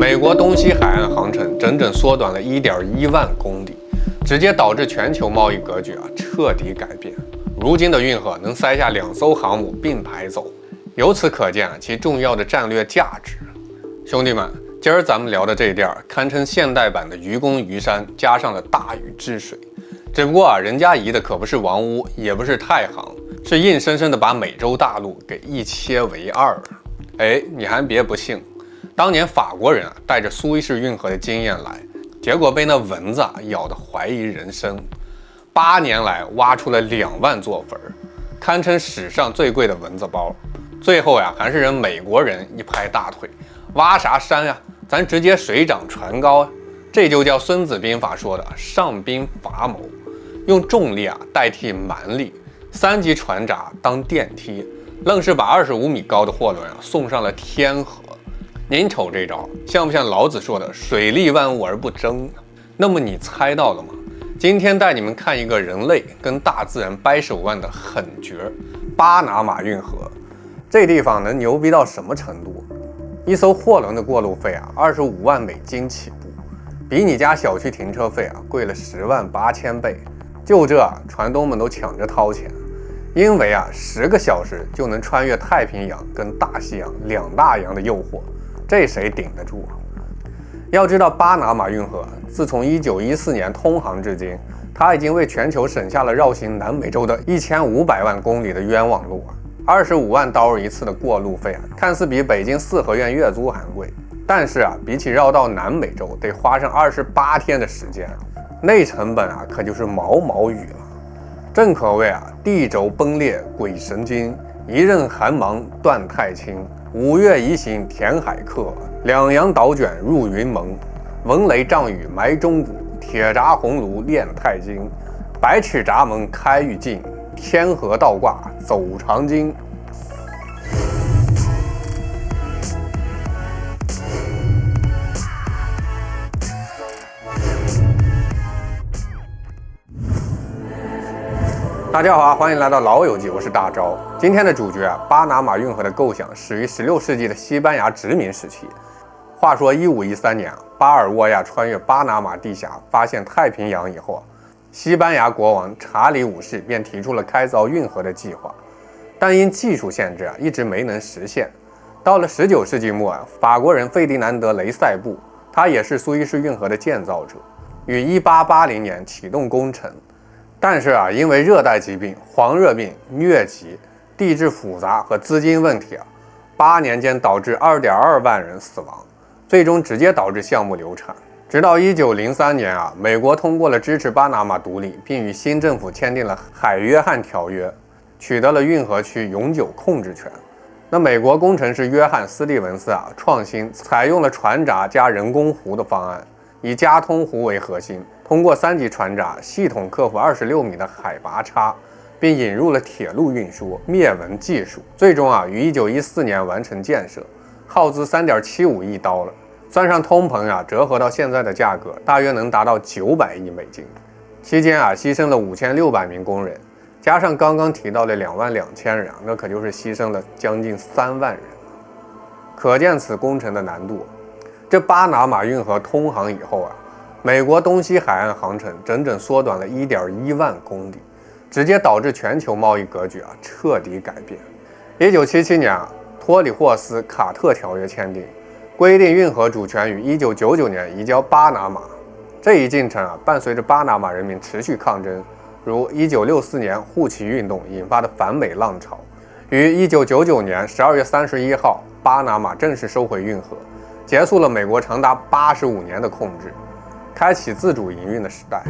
美国东西海岸航程整整缩短了1.1万公里，直接导致全球贸易格局彻底改变。如今的运河能塞下2艘航母并排走，由此可见其重要的战略价值。兄弟们，今儿咱们聊的这地儿堪称现代版的愚公移山加上了大禹治水。只不过人家移的可不是王屋，也不是太行，是硬生生的把美洲大陆给一切为2。哎，你还别不信，当年法国人带着苏伊士运河的经验来，结果被那蚊子咬得怀疑人生。8年来挖出了2万座坟，堪称史上最贵的蚊子包。最后还是人美国人一拍大腿，挖啥山呀？咱直接水涨船高啊！这就叫孙子兵法说的上兵伐谋，用重力代替蛮力，3级船闸当电梯，愣是把25米高的货轮送上了天河。您瞅这招，像不像老子说的水利万物而不争？那么你猜到了吗？今天带你们看一个人类跟大自然掰手腕的狠角——巴拿马运河。这地方能牛逼到什么程度？一艘货轮的过路费25万美金起步，比你家小区停车费贵了10万8千倍。就这，船东们都抢着掏钱，因为10个小时就能穿越太平洋跟大西洋2大洋的诱惑，这谁顶得住？要知道，巴拿马运河自从1914年通航至今，它已经为全球省下了绕行南美洲的1500万公里的冤枉路，25万刀一次的过路费看似比北京4合院月租还贵，但是比起绕到南美洲得花上28天的时间，那成本可就是毛毛雨了。正可谓地轴崩裂鬼神经，一任寒芒断太清，5月移行填海客，两洋倒卷入云蒙，文雷障雨埋中谷，铁闸红炉炼太金，百尺闸门开玉镜，天河倒挂走长津。大家好欢迎来到老友记，我是大钊。今天的主角巴拿马运河的构想始于16世纪的西班牙殖民时期。话说1513年，巴尔沃亚穿越巴拿马地峡，发现太平洋以后，西班牙国王查理5世便提出了开凿运河的计划，但因技术限制一直没能实现。到了19世纪末，法国人费迪南德·雷塞布，他也是苏伊士运河的建造者，于1880年启动工程。但是因为热带疾病、黄热病、疟疾、地质复杂和资金问题8年间导致2.2万人死亡，最终直接导致项目流产。直到1903年美国通过了支持巴拿马独立，并与新政府签订了海约翰条约，取得了运河区永久控制权。那美国工程师约翰·斯蒂文斯创新采用了船闸加人工湖的方案，以加通湖为核心，通过3级船闸系统克服26米的海拔差，并引入了铁路运输灭蚊技术，最终于1914年完成建设，耗资3.75亿刀了。算上通膨折合到现在的价格，大约能达到900亿美金。期间牺牲了5600名工人，加上刚刚提到的22000人那可就是牺牲了将近3万人。可见此工程的难度。这巴拿马运河通航以后美国东西海岸航程整整缩短了1.1万公里，直接导致全球贸易格局彻底改变。1977年托里霍斯卡特条约签订，规定运河主权于1999年移交巴拿马。这一进程伴随着巴拿马人民持续抗争，如1964年护旗运动引发的反美浪潮。于1999年12月31号，巴拿马正式收回运河，结束了美国长达85年的控制，开启自主营运的时代。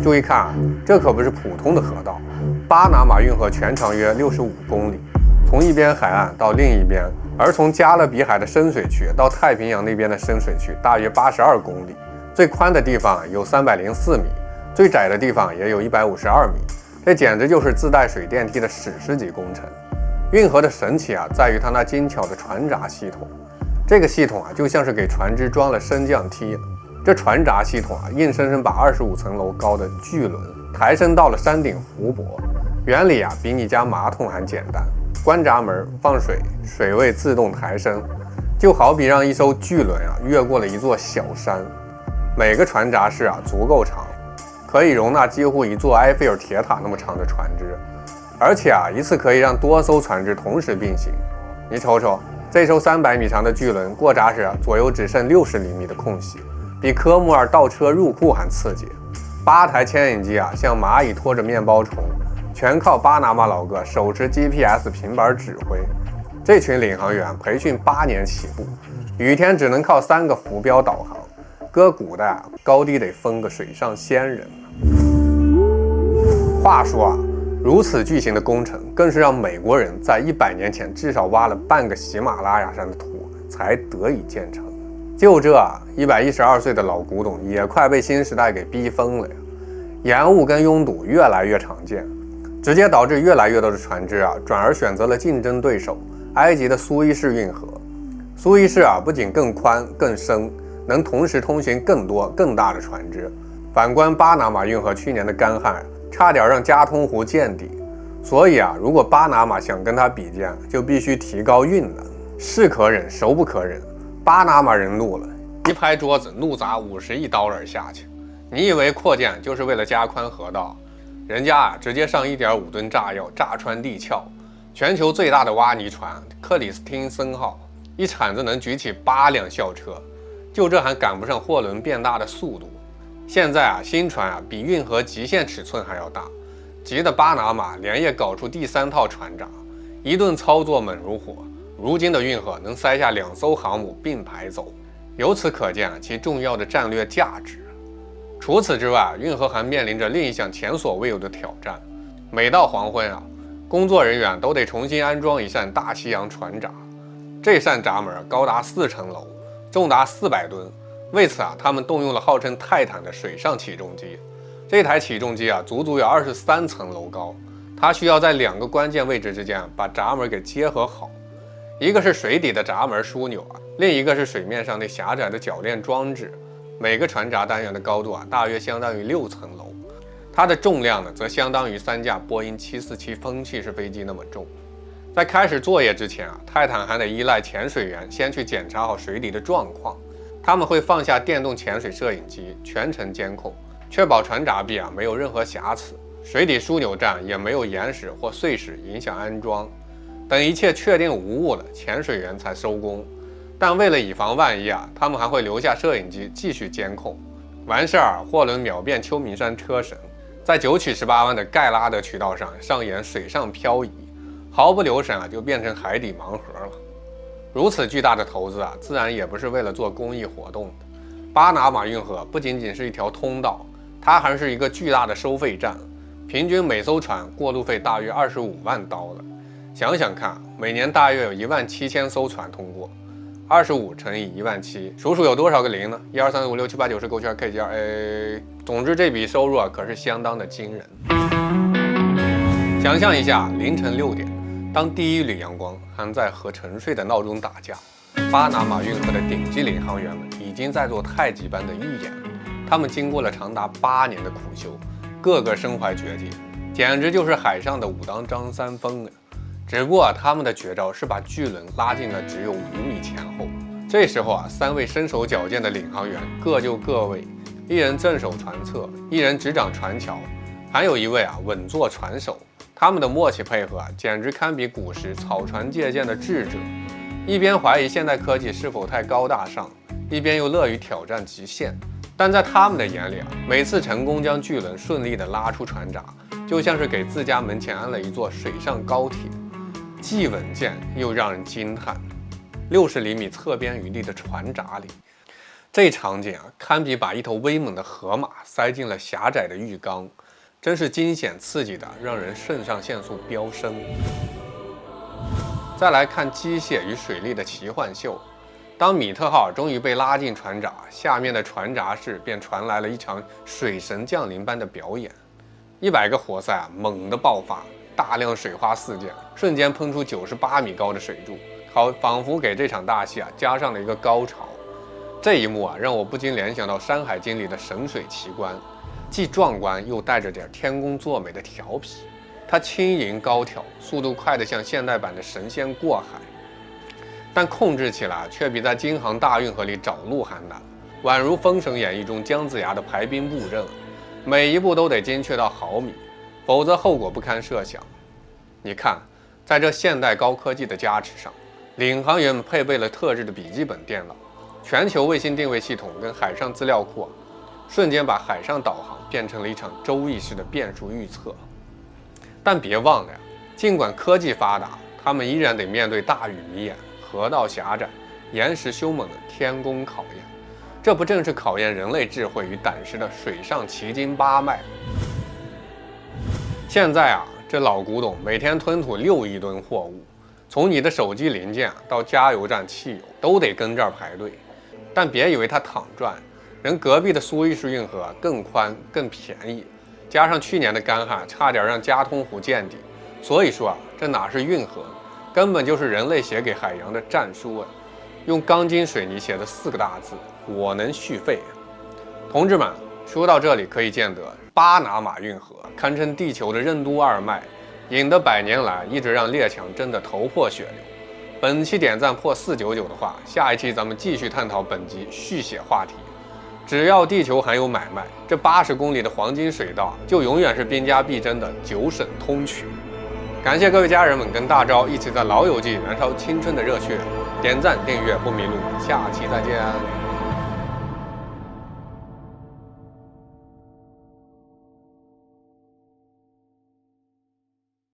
注意看这可不是普通的河道，巴拿马运河全长约65公里，从一边海岸到另一边，而从加勒比海的深水区到太平洋那边的深水区大约82公里，最宽的地方有304米，最窄的地方也有152米，这简直就是自带水电梯的史诗级工程。运河的神奇在于它那精巧的船闸系统，这个系统就像是给船只装了升降梯。这船闸系统硬生生把25层楼高的巨轮抬升到了山顶湖泊，原理比你家马桶还简单，关闸门放水，水位自动抬升，就好比让一艘巨轮越过了一座小山，每个船闸室足够长，可以容纳几乎一座埃菲尔铁塔那么长的船只，而且一次可以让多艘船只同时并行。你瞅瞅，这艘300米长的巨轮过闸时左右只剩60厘米的空隙，比科目2倒车入库还刺激。8台牵引机像蚂蚁拖着面包虫，全靠巴拿马老哥手持 GPS 平板指挥。这群领航员培训8年起步，雨天只能靠3个浮标导航，搁古代高低得封个水上仙人。话说如此巨型的工程，更是让美国人在100年前至少挖了半个喜马拉雅山的土才得以建成。就这112岁的老古董也快被新时代给逼疯了呀！延误跟拥堵越来越常见，直接导致越来越多的船只转而选择了竞争对手埃及的苏伊士运河。苏伊士不仅更宽更深，能同时通行更多更大的船只。反观巴拿马运河去年的干旱差点让加通湖见底，所以如果巴拿马想跟它比肩，就必须提高运能。是可忍孰不可忍，巴拿马人怒了，一拍桌子怒砸50亿刀刃下去。你以为扩建就是为了加宽河道？人家直接上1.5吨炸药炸穿地壳。全球最大的挖泥船克里斯汀森号一铲子能举起8辆校车，就这还赶不上货轮变大的速度。现在新船比运河极限尺寸还要大，急得巴拿马连夜搞出第3套船闸，一顿操作猛如火。如今的运河能塞下2艘航母并排走，由此可见其重要的战略价值。除此之外，运河还面临着另一项前所未有的挑战。每到黄昏工作人员都得重新安装一扇大西洋船闸，这扇闸门高达4层楼，重达400吨。为此他们动用了号称泰坦的水上起重机。这台起重机足足有23层楼高，它需要在2个关键位置之间把闸门给结合好，一个是水底的闸门枢纽另一个是水面上那狭窄的铰链装置。每个船闸单元的高度大约相当于6层楼，它的重量呢则相当于3架波音747风气式飞机那么重。在开始作业之前泰坦还得依赖潜水员先去检查好水底的状况。他们会放下电动潜水摄影机，全程监控，确保船闸壁没有任何瑕疵，水底枢纽站也没有岩石或碎石影响安装。等一切确定无误了，潜水员才收工。但为了以防万一他们还会留下摄影机继续监控。完事货轮秒变秋名山车神，在9曲18弯的盖拉德渠道上演水上漂移，毫不留神就变成海底盲盒了。如此巨大的投资自然也不是为了做公益活动的。巴拿马运河不仅仅是一条通道，它还是一个巨大的收费站，平均每艘船过路费大约25万刀了。想想看，每年大约有17000艘船通过，25乘以17000，数数有多少个零呢？1、2、3、4、5、6、7、8、9、10、勾圈 K 加总之这笔收入可是相当的惊人。想象一下，凌晨6点。当第一缕阳光还在和沉睡的闹钟打架，巴拿马运河的顶级领航员们已经在做太极般的预演。他们经过了长达8年的苦修，个个身怀绝技，简直就是海上的武当张三丰。只不过他们的绝招是把巨轮拉进了只有5米前后。这时候3位身手矫健的领航员各就各位，一人镇守船侧，一人执掌船桥，还有一位稳坐船首。他们的默契配合简直堪比古时草船借箭的智者，一边怀疑现代科技是否太高大上，一边又乐于挑战极限。但在他们的眼里每次成功将巨轮顺利地拉出船闸，就像是给自家门前安了一座水上高铁，既稳健又让人惊叹。60厘米侧边余地的船闸里，这场景堪比把一头威猛的河马塞进了狭窄的浴缸，真是惊险刺激的，让人肾上腺素飙升。再来看机械与水力的奇幻秀。当米特号终于被拉进船闸，下面的船闸室便传来了一场水神降临般的表演。100个活塞猛地爆发，大量水花四溅，瞬间喷出98米高的水柱，仿佛给这场大戏加上了一个高潮。这一幕让我不禁联想到《山海经》里的神水奇观，既壮观又带着点天公作美的调皮。它轻盈高挑，速度快得像现代版的神仙过海。但控制起来却比在京杭大运河里找路还难，宛如《封神演义》中姜子牙的排兵布阵，每一步都得精确到毫米，否则后果不堪设想。你看，在这现代高科技的加持上，领航员们配备了特制的笔记本电脑、全球卫星定位系统跟海上资料库瞬间把海上导航变成了一场周易式的变数预测。但别忘了呀，尽管科技发达，他们依然得面对大雨迷眼、河道狭窄、岩石凶猛的天宫考验。这不正是考验人类智慧与胆识的水上奇经八脉？现在这老古董每天吞吐6亿吨货物，从你的手机零件到加油站汽油都得跟这儿排队。但别以为它躺赚，人隔壁的苏伊士运河更宽更便宜，加上去年的干旱，差点让加通湖见底。所以说这哪是运河，根本就是人类写给海洋的战书用钢筋水泥写的4个大字：我能续费。同志们，说到这里可以见得，巴拿马运河堪称地球的任督二脉，引得100年来一直让列强争得头破血流。本期点赞破499的话，下一期咱们继续探讨本集续写话题。只要地球还有买卖，这80公里的黄金水道就永远是兵家必争的9省通衢。感谢各位家人们跟大钊一起在老友记燃烧青春的热血，点赞订阅不迷路，下期再见。